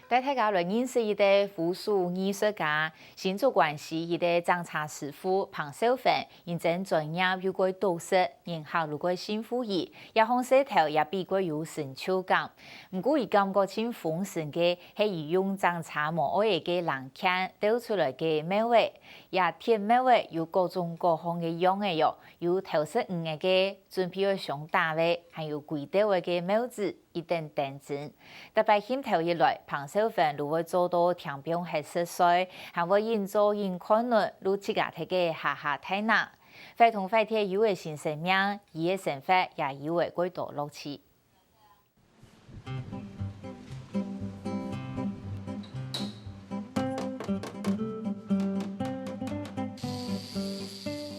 带大家来认识一位武术艺术家，新竹关系一位掌茶师傅彭秀芬，认真专业又过多识，然后如果辛苦伊，也红舌头也比过有成就感。不过伊感觉真丰盛嘅，係伊用掌茶磨愛嘅冷腔倒出來嘅美味，也甜美味有各種各樣嘅樣嘅喲，有頭飾五嘅，準備要上大味，還有貴刀嘅帽子。一等等陣，特別牽頭一來，彭秀芬如果做到田邊係10歲，還會營造人看落如自家睇嘅下下睇難，快同快貼有嘅新生命，伊嘅生活也有嘅幾多樂趣。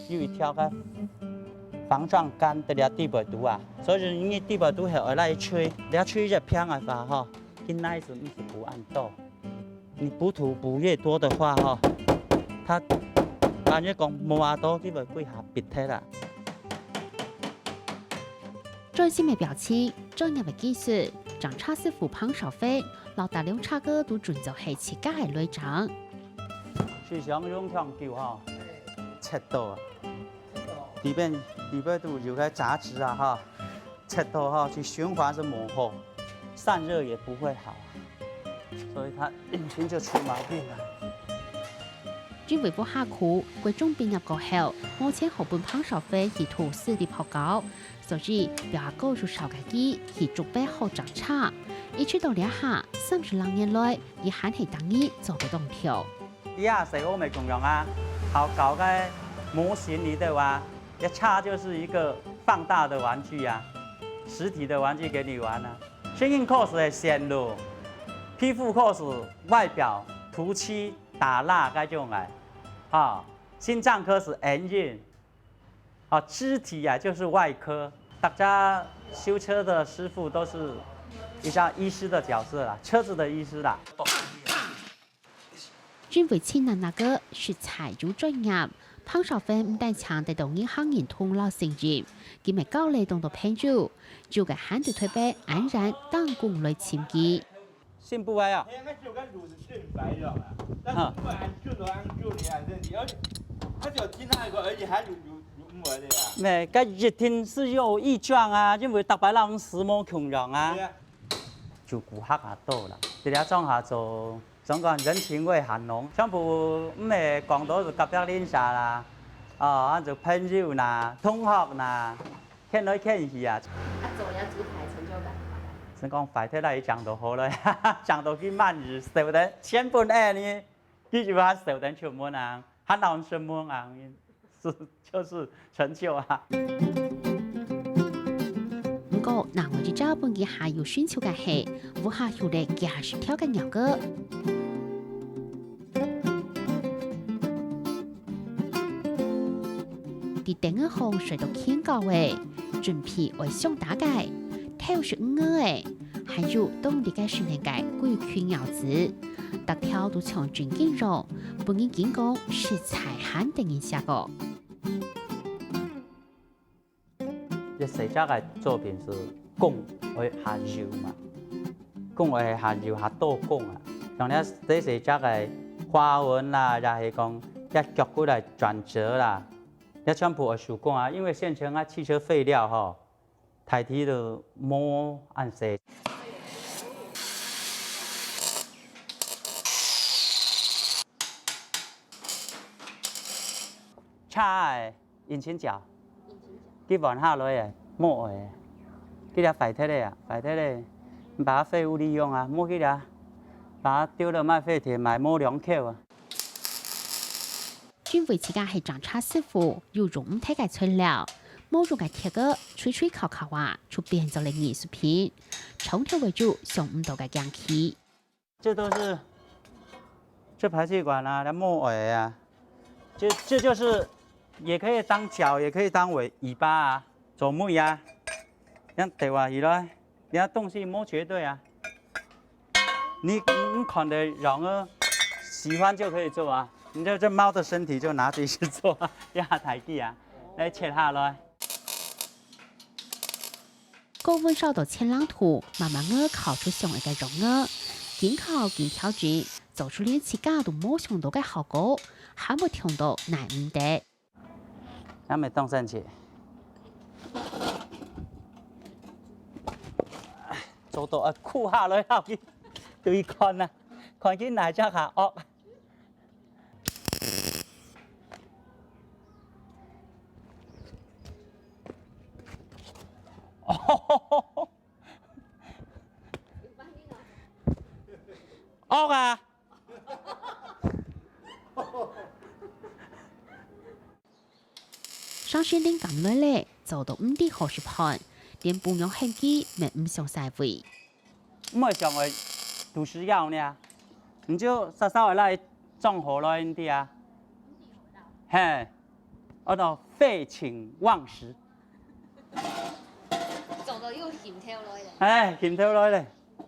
有一條個防撞桿的了地不毒啊，所以你地不毒係愛來吹，你要吹一片嘅話吼，佢那一時唔是不按多，你補土補越多的話吼，它感覺講冇啊多，佢會歸下別體啦。專心嘅表情，專業嘅技術，掌茶師傅彭少飛，老大兩茶哥都盡做係自家嘅內掌。是想用長久吼，切到啊，裏邊都有個雜質啊哈，切到哈去循環是模糊，散熱也不會好，所以它引擎就出毛病了。專為補下苦，貴中變入過後，目前後半彭少飛以圖視力頗高，所以表下高出少嘅機，以準備好掌茶。一出到兩下，30多年來，以罕係當意做個動條。依下誰歐美共用啊？好搞個模型嚟的話，一插就是一個放大的玩具啊，實體的玩具給你玩啊。聲音 cos 係線路，皮膚 cos 外表塗漆打蠟該種嚟，啊，心臟科是 engine， 啊，肢體啊就是外科。大家修車的師傅都是一像醫師的角色啦，車子的醫師啦。專為千難那個食材有專業，彭少飛唔但強得到銀行人通老成業，佢咪高嚟動到偏做，做個罕就推背安然當工來簽機。信不歪啊？咩？個熱天是有異狀啊，因為特別那種時髦窮人啊，就顧客也多啦，啲啲裝下做。總講人情味很濃，全部唔係講到就夾得練下啦，哦，就朋友啦、同學啦，傾來傾去啊。做嘢主題成就感。真講快啲嚟講到好啦，講到佢慢日受得千本呢，佢就話受得出門啊，喊到什麼啊，就是成就啊。不過，嗱我哋這本嘅下有選求嘅係，無下有嚟幾十條嘅鳥歌。啲頂個紅水到天高誒，準備為上大界，跳是五個誒，還有當地嘅訓練界貴圈咬子，特條都從轉經肉，本人見講食材肯定一下個。一細隻嘅作品是貢去下繞嘛，貢去下繞下多貢啊，像呢啲細隻嘅花紋啦，又係講一腳過來轉折啦。要全部手工啊，因為現成啊汽車廢料吼，太體都冇按時。叉誒引擎角，佢換下來誒冇誒，佢哋廢鐵咧啊，廢鐵咧，把它廢物利用啊，冇佢哋，把它丟了賣廢鐵賣冇兩口啊。專為自家係掌茶師傅，要用唔睇嘅材料，冇用嘅鐵個吹吹烤烤啊，就變做了藝術品。從頭為主，上唔到嘅氧氣。這都是，這排氣管啊，那木尾啊，這就是，也可以當腳，也可以當尾尾巴啊，做木呀，樣對話以來，你要東西冇絕對啊，你看的人啊，喜歡就可以做啊。你這貓的身體就拿去做，一下抬機啊，來切下來。高溫燒到千冷土，慢慢烤出上嚟嘅肉经考经挑戰，做出連自家都冇想到嘅效果，還冇聽到難唔得。啱咪當身起，做到啊酷下來後邊對看啊，看見哪隻下惡。惡啊！上線令咁耐咧，做到唔啲好視頻，連半樣輕機咪唔上曬位。唔係上去讀書要呢，唔就稍微來種好來啲啊，嘿，我度廢寢忘食。做到要嫌跳落嚟。唉，嫌跳來咧，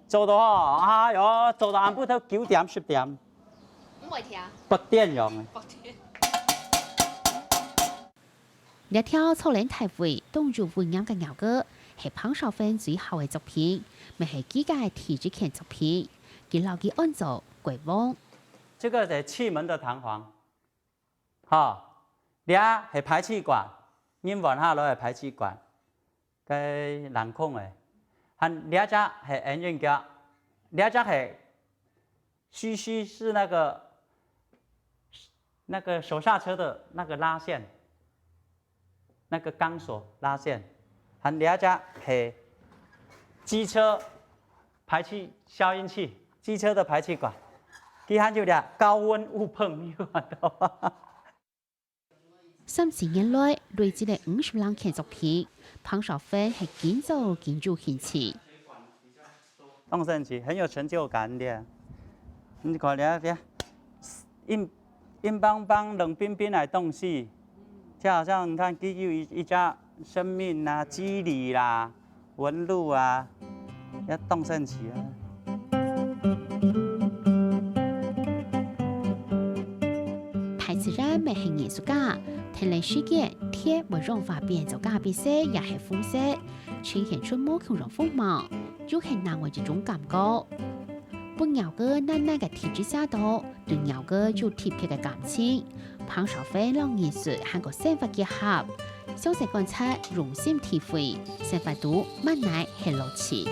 做到哎喲，做到晏晡頭9點10點，唔會聽。不點用嘅。呢條草嶺大會動作混音嘅牛歌，係彭少芬最後嘅作品，咪係幾屆提之前作品，佢留佢按照鬼王。這個係氣門的彈簧，哈，倆係排氣管，音源下來係排氣管，cái lãng không này, hắn lẽ ra係 engine 嘅，lẽ ra係須是那個手剎車的那個拉線，那個鋼索拉線，hắn lẽ ra係機車排氣消音器，機車的排氣管，佢喊就倆高溫誤碰，30年來累積了50兩件作品，彭少芬係建造建築興趣。動身起很有成就感的，你看倆硬邦邦、冷冰冰的東西，就好像你看，給予一家生命啊、肌理啦、紋路啊，要動身起啊。太自然咪係藝術家。天然世界鐵會融化變做咖啡色，也係膚色，呈現出無窮種風貌，就係難為一種感覺。本牛哥奶奶嘅體質下度，對牛哥有特別嘅感情。彭少芬讓藝術和個生活結合，詳細觀察用心體會，生活度慢慢係樂趣。